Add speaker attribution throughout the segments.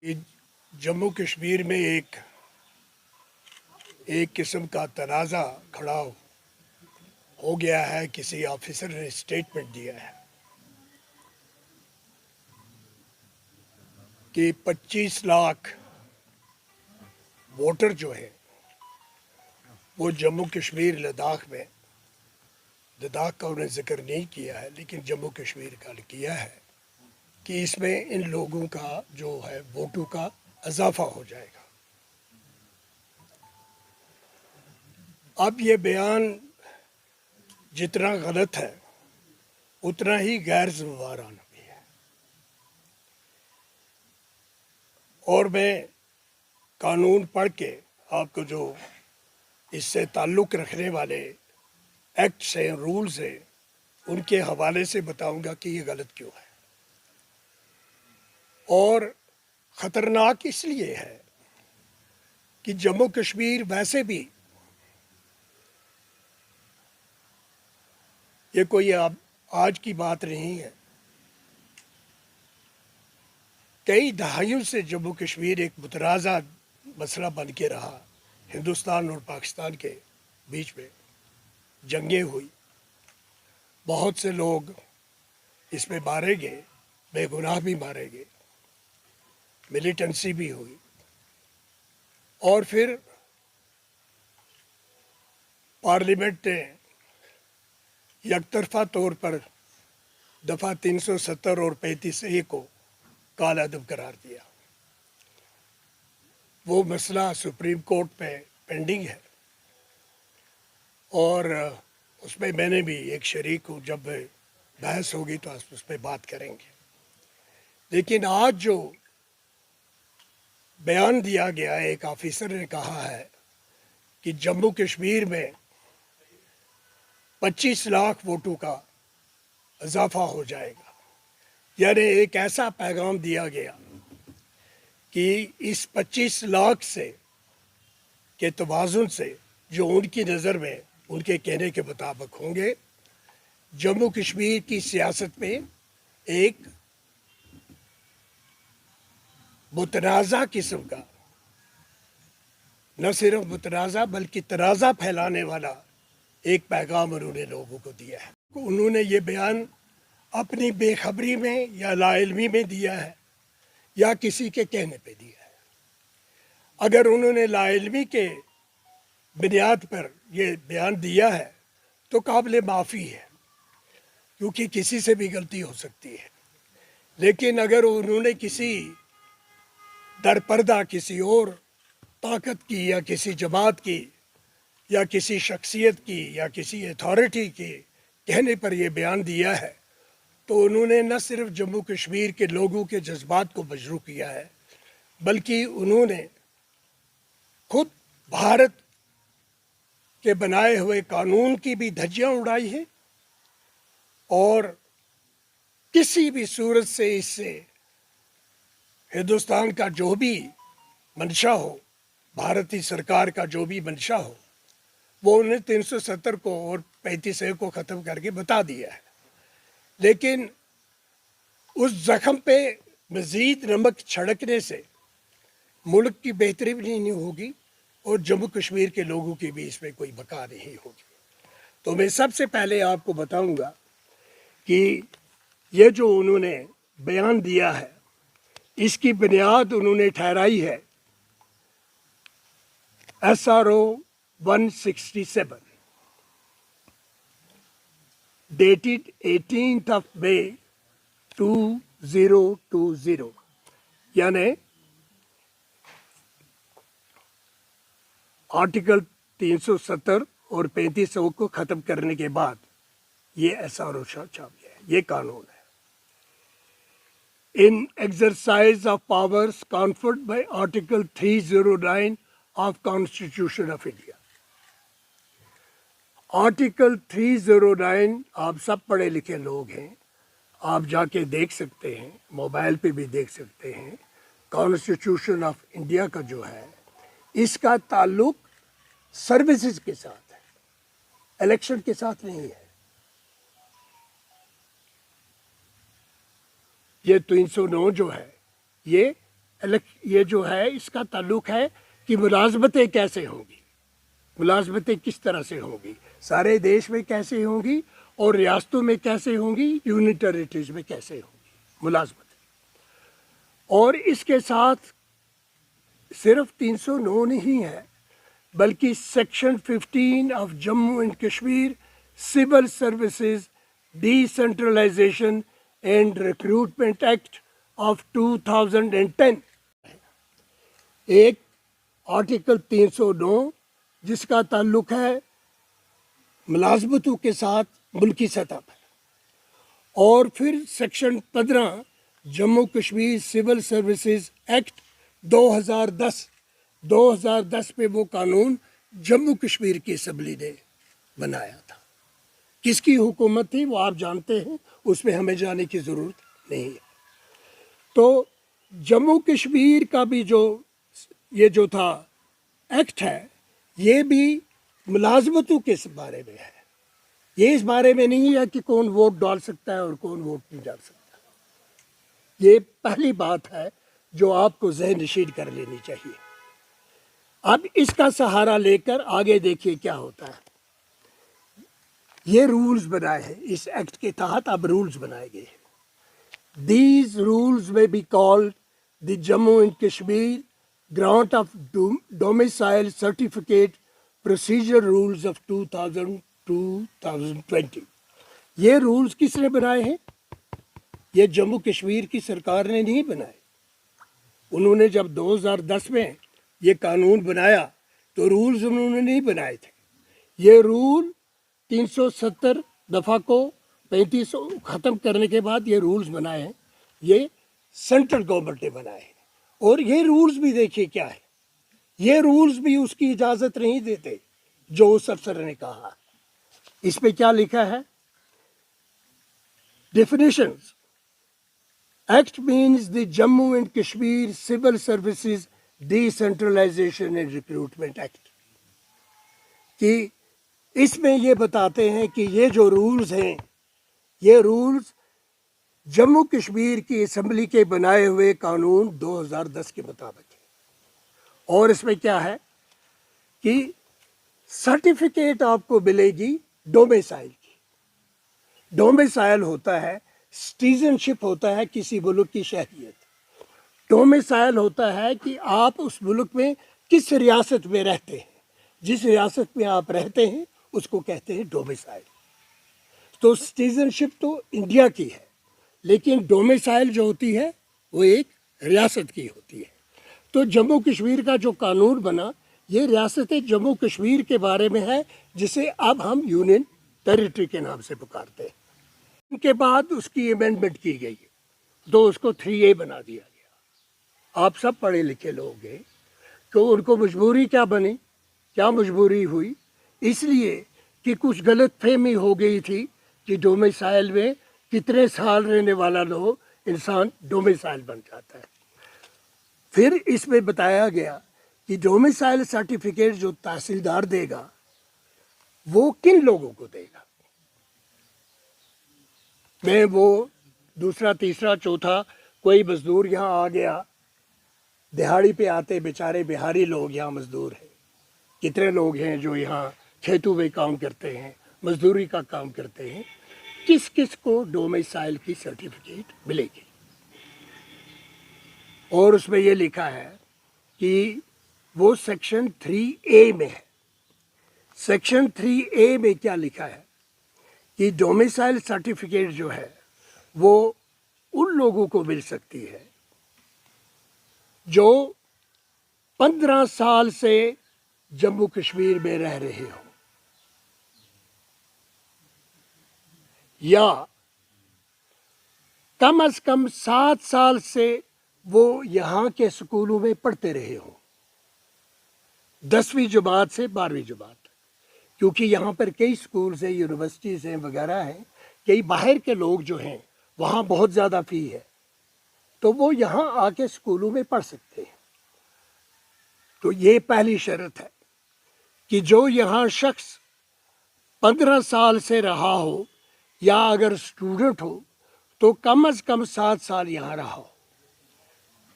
Speaker 1: कि जम्मू कश्मीर में एक किस्म का तनाज़ा खड़ा हो गया है। किसी ऑफिसर ने स्टेटमेंट दिया है कि 25 लाख वोटर जो है वो जम्मू कश्मीर लद्दाख में, लद्दाख का उन्हें जिक्र नहीं किया है लेकिन जम्मू कश्मीर का किया है कि इसमें इन लोगों का जो है वोटों का इजाफा हो जाएगा। अब ये बयान जितना गलत है उतना ही गैर ज़िम्मेवाराना भी है। और मैं कानून पढ़ के आपको जो इससे ताल्लुक़ रखने वाले एक्ट्स हैं, रूल्स हैं, उनके हवाले से बताऊंगा कि ये गलत क्यों है। और ख़तरनाक इसलिए है कि जम्मू कश्मीर वैसे भी ये कोई आज की बात नहीं है। कई दहाइयों से जम्मू कश्मीर एक मुतनाज़ा मसला बन के रहा। हिंदुस्तान और पाकिस्तान के बीच में जंगें हुई, बहुत से लोग इसमें मारे गए, बेगुनाह भी मारे गए, मिलिटेंसी भी हुई। और फिर पार्लियामेंट ने यकतरफा तौर पर दफ़ा 370 और 35A को कालाअदब करार दिया। वो मसला सुप्रीम कोर्ट में पेंडिंग है और उसमें मैंने भी एक शरीक हूँ। जब बहस होगी तो उस पर बात करेंगे। लेकिन आज जो बयान दिया गया है, एक ऑफिसर ने कहा है कि जम्मू कश्मीर में 25 लाख वोटों का इजाफा हो जाएगा। यानी एक ऐसा पैगाम दिया गया कि इस 25 लाख से के तवाज़ुन से जो उनकी नज़र में, उनके कहने के मुताबिक होंगे, जम्मू कश्मीर की सियासत में एक मुतनाज़ा किस्म का, न सिर्फ मुतनाज़ा बल्कि तनाज़ा फैलाने वाला एक पैगाम उन्होंने लोगों को दिया है। उन्होंने ये बयान अपनी बेखबरी में या लाइल्मी में दिया है या किसी के कहने पे दिया है। अगर उन्होंने लाइल्मी के बुनियाद पर ये बयान दिया है तो काबिल माफ़ी है, क्योंकि किसी से भी गलती हो सकती है। लेकिन अगर उन्होंने किसी दरपर्दा किसी और ताकत की या किसी जमात की या किसी शख्सियत की या किसी अथॉरिटी के कहने पर यह बयान दिया है तो उन्होंने न सिर्फ जम्मू कश्मीर के लोगों के जज्बात को मजरूह किया है बल्कि उन्होंने खुद भारत के बनाए हुए कानून की भी धज्जियां उड़ाई है। और किसी भी सूरत से इससे हिंदुस्तान का जो भी मंशा हो, भारतीय सरकार का जो भी मंशा हो, वो उन्हें 370 को और 35A को ख़त्म करके बता दिया है। लेकिन उस ज़ख्म पे मज़ीद नमक छिड़कने से मुल्क की बेहतरी भी नहीं होगी और जम्मू कश्मीर के लोगों की भी इसमें कोई बका नहीं होगी। तो मैं सबसे पहले आपको बताऊंगा कि ये जो उन्होंने बयान दिया है इसकी बुनियाद उन्होंने ठहराई है SRO 167 dated 18th of May 2020, यानी आर्टिकल 370 और 35A को ख़त्म करने के बाद ये SRO छाप गया है, ये कानून है। In exercise of powers conferred by Article 309 of Constitution of India. Article 309 आप सब पढ़े लिखे लोग हैं, आप जाके देख सकते हैं, मोबाइल पे भी देख सकते हैं। कॉन्स्टिट्यूशन ऑफ इंडिया का जो है इसका ताल्लुक सर्विसेज के साथ है, इलेक्शन के साथ नहीं है। ये 309 जो है ये ये जो है इसका ताल्लुक है कि मुलाजमतें कैसे होंगी, मुलाजमतें किस तरह से होंगी, सारे देश में कैसे होंगी और रियासतों में कैसे होंगी, यूनियन टेरिटरीज में कैसे होंगी मुलाजमतें। और इसके साथ सिर्फ 309 नहीं है, बल्कि section 15 of Jammu and Kashmir civil services decentralization and recruitment act of 2010 एक आर्टिकल 309 जिसका ताल्लुक है मुलाजमतों के साथ मुल्की सतह पर, और फिर section 15 Jammu Kashmir civil services act 2010 पे वो कानून जम्मू कश्मीर की असम्बली ने बनाया था। किसकी हुकूमत थी वो आप जानते हैं, उसमें हमें जाने की ज़रूरत नहीं है। तो जम्मू कश्मीर का भी ये जो था एक्ट है, ये भी मुलाजमतों के बारे में है। ये इस बारे में नहीं है कि कौन वोट डाल सकता है और कौन वोट नहीं डाल सकता। ये पहली बात है जो आपको ज़हन नशीन कर लेनी चाहिए। अब इसका सहारा लेकर आगे देखिए क्या होता है। ये रूल्स बनाए हैं इस एक्ट के तहत, अब रूल्स बनाए गए हैं। These rules may be called the Jammu and Kashmir Grant of Domicile Certificate Procedure Rules of 2020। ये रूल्स किसने बनाए हैं? ये जम्मू कश्मीर की सरकार ने नहीं बनाए। उन्होंने जब 2010 में ये कानून बनाया तो रूल्स उन्होंने नहीं बनाए थे। ये रूल 370 दफ़ा को 35 ख़त्म करने के बाद ये रूल्स बनाए हैं, ये सेंट्रल गवर्नमेंट ने बनाए हैं। और ये रूल्स भी देखिए क्या है, ये रूल्स भी उसकी इजाज़त नहीं देते जो उस अफसर ने कहा। इस पे क्या लिखा है? Definitions. Act means the Jammu and Kashmir civil services decentralization and recruitment act, कि इसमें ये बताते हैं कि ये जो रूल्स हैं, ये रूल्स जम्मू कश्मीर की असम्बली के बनाए हुए कानून 2010 के मुताबिक है। और इसमें क्या है कि सर्टिफिकेट आपको मिलेगी डोमिसाइल की। डोमिसाइल होता है, सिटीजनशिप होता है किसी मुल्क की शहरियत। डोमिसाइल होता है कि आप उस मुल्क में किस रियासत में रहते हैं। जिस रियासत में आप रहते हैं उसको कहते हैं डोमिसाइल। तो सिटीजनशिप तो इंडिया की है, लेकिन डोमिसाइल जो होती है वो एक रियासत की होती है। तो जम्मू कश्मीर का जो कानून बना, ये रियासत जम्मू कश्मीर के बारे में है, जिसे अब हम यूनियन टेरिटरी के नाम से पुकारते हैं। उनके बाद उसकी अमेंडमेंट की गई तो उसको 3A बना दिया गया। आप सब पढ़े लिखे लोग हैं, तो उनको मजबूरी क्या बनी, क्या मजबूरी हुई? इसलिए कि कुछ गलत फहमी हो गई थी कि डोमिसाइल में कितने साल रहने वाला लोग इंसान डोमिसाइल बन जाता है। फिर इसमें बताया गया कि डोमिसाइल सर्टिफिकेट जो तहसीलदार देगा वो किन लोगों को देगा। मैं वो दूसरा तीसरा चौथा कोई मजदूर यहाँ आ गया, दिहाड़ी पे आते बेचारे बिहारी लोग यहाँ मजदूर हैं। कितने लोग हैं जो यहाँ खेतों में काम करते हैं, मजदूरी का काम करते हैं। किस किस को डोमिसाइल की सर्टिफिकेट मिलेगी? और उसमें ये लिखा है कि वो सेक्शन 3A में है। सेक्शन 3A में क्या लिखा है कि डोमिसाइल सर्टिफिकेट जो है वो उन लोगों को मिल सकती है जो 15 साल से जम्मू कश्मीर में रह रहे हो, या कम से कम 7 साल से वो यहाँ के स्कूलों में पढ़ते रहे हो, 10वीं जमात से 12वीं जमात। क्योंकि यहाँ पर कई स्कूल्स हैं, यूनिवर्सिटीज़ हैं वगैरह हैं, कई बाहर के लोग जो हैं वहाँ बहुत ज़्यादा फ़ी है, तो वो यहाँ आके स्कूलों में पढ़ सकते हैं। तो ये पहली शर्त है कि जो यहाँ शख्स 15 साल से रहा हो, या अगर स्टूडेंट हो तो कम से कम 7 साल यहाँ रहा हो।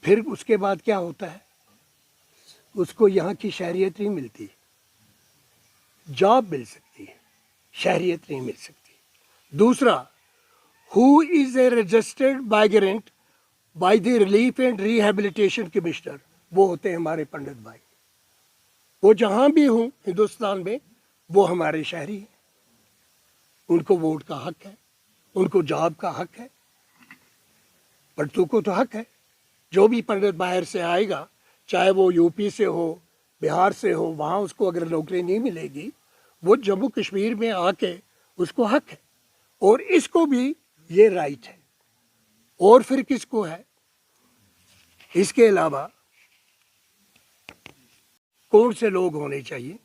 Speaker 1: پھر اس کے بعد کیا ہوتا ہے؟ اس کو یہاں کی شہریت نہیں ملتی، جاب مل سکتی ہے، شہریت نہیں مل سکتی۔ دوسرا، who is a registered migrant by the Relief and Rehabilitation Commissioner، وہ ہوتے ہیں ہمارے پنڈت بھائی، وہ جہاں بھی ہوں ہندوستان میں وہ ہمارے شہری ہیں، ان کو ووٹ کا حق ہے، ان کو جاب کا حق ہے، پنڈتوں کو تو حق ہے۔ جو بھی پنڈت باہر سے آئے گا، چاہے وہ یو پی سے ہو، بہار سے ہو، وہاں اس کو اگر نوکری نہیں ملے گی، وہ جموں کشمیر میں آ کے اس کو حق ہے، اور اس کو بھی یہ رائٹ ہے۔ اور پھر کس کو ہے؟ اس کے علاوہ کون سے لوگ ہونے چاہیے؟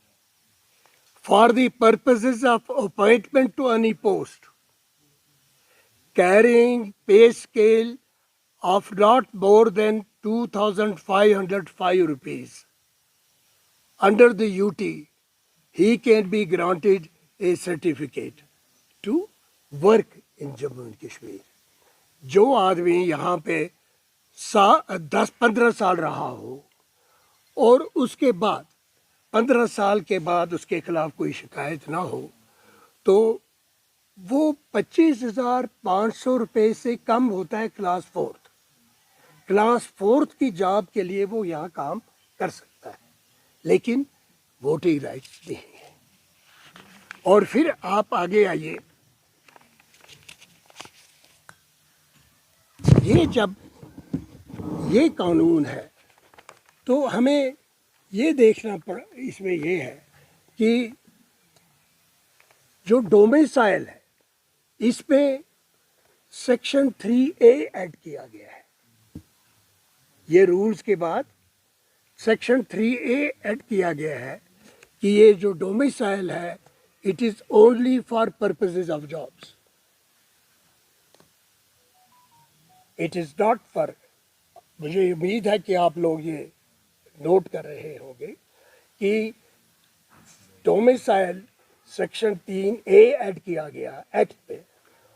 Speaker 1: For the purposes of appointment to any post carrying pay scale of not more than 2,505 rupees. Under the UT, he can be granted a certificate to work in Jammu and Kashmir. جو آدمی یہاں پہ 10-15 سال رہا ہو اور اس کے بعد 15 سال کے بعد اس کے خلاف کوئی شکایت نہ ہو، تو وہ 25,500 روپے سے کم ہوتا ہے کلاس 4۔ کلاس 4 کی جاب کے لیے وہ یہاں کام کر سکتا ہے، لیکن ووٹنگ رائٹس نہیں ہے۔ اور پھر آپ آگے آئیے، یہ جب یہ قانون ہے تو ہمیں یہ دیکھنا پڑا، اس میں یہ ہے کہ جو ڈومیسائل ہے اس پہ سیکشن 3A ایڈ کیا گیا ہے۔ یہ رولز کے بعد سیکشن 3A ایڈ کیا گیا ہے کہ یہ جو ڈومیسائل ہے it is only for purposes of jobs, it is not for, مجھے امید ہے کہ آپ لوگ یہ نوٹ کر رہے ہوں گے کہ ڈومیسائل سیکشن 3A ایڈ کیا گیا ایکٹ پہ،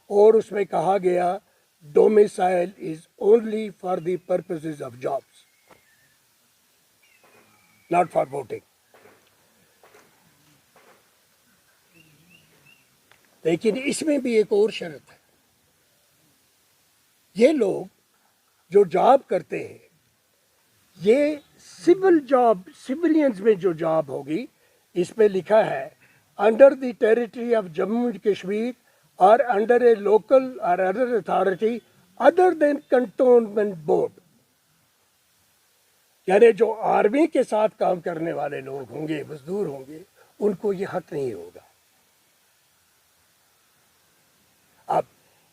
Speaker 1: اور اس میں کہا گیا domicile is only for the purposes of jobs, not for voting. لیکن اس میں بھی ایک اور شرط ہے، یہ لوگ جو جاب کرتے ہیں، یہ سول جاب، سولینز میں جو جاب ہوگی، اس میں لکھا ہے under the territory of Jammu and Kashmir اور انڈر اے لوکل اور ادر اتھارٹی ادر دین کنٹونمنٹ بورڈ، یعنی جو آرمی کے ساتھ کام کرنے والے لوگ ہوں گے، مزدور ہوں گے، ان کو یہ حق نہیں ہوگا۔ اب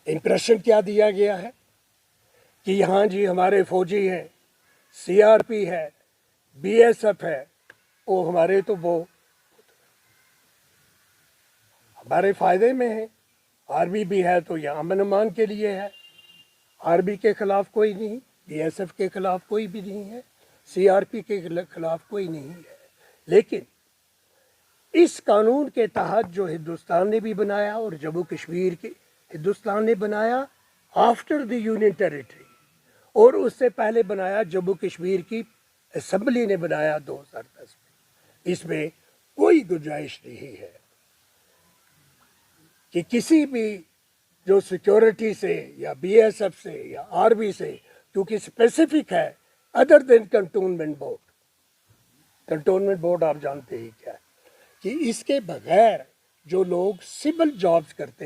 Speaker 1: امپریشن کیا دیا گیا ہے کہ یہاں جی ہمارے فوجی ہیں، CRP ہے، BSF ہے، وہ ہمارے تو وہ ہمارے فائدے میں ہیں، آرمی بھی ہے تو یہ امن امان کے لیے ہے، آرمی کے خلاف کوئی نہیں، BSF کے خلاف کوئی بھی نہیں ہے، CRP کے خلاف کوئی نہیں ہے۔ لیکن اس قانون کے تحت جو ہندوستان نے بھی بنایا اور جموں کشمیر کے ہندوستان نے بنایا آفٹر دی یونین ٹیریٹری، اور اس سے پہلے بنایا جموں کشمیر کی اسمبلی نے بنایا 2010 میں، اس میں کوئی گنجائش نہیں ہے کہ کسی بھی جو سیکورٹی سے یا BSF سے یا آرمی سے، کیونکہ اسپیسیفک ہے ادر دین کنٹونمنٹ بورڈ۔ کنٹونمنٹ بورڈ آپ جانتے ہی کیا ہے، کہ اس کے بغیر جو لوگ سول جابز کرتے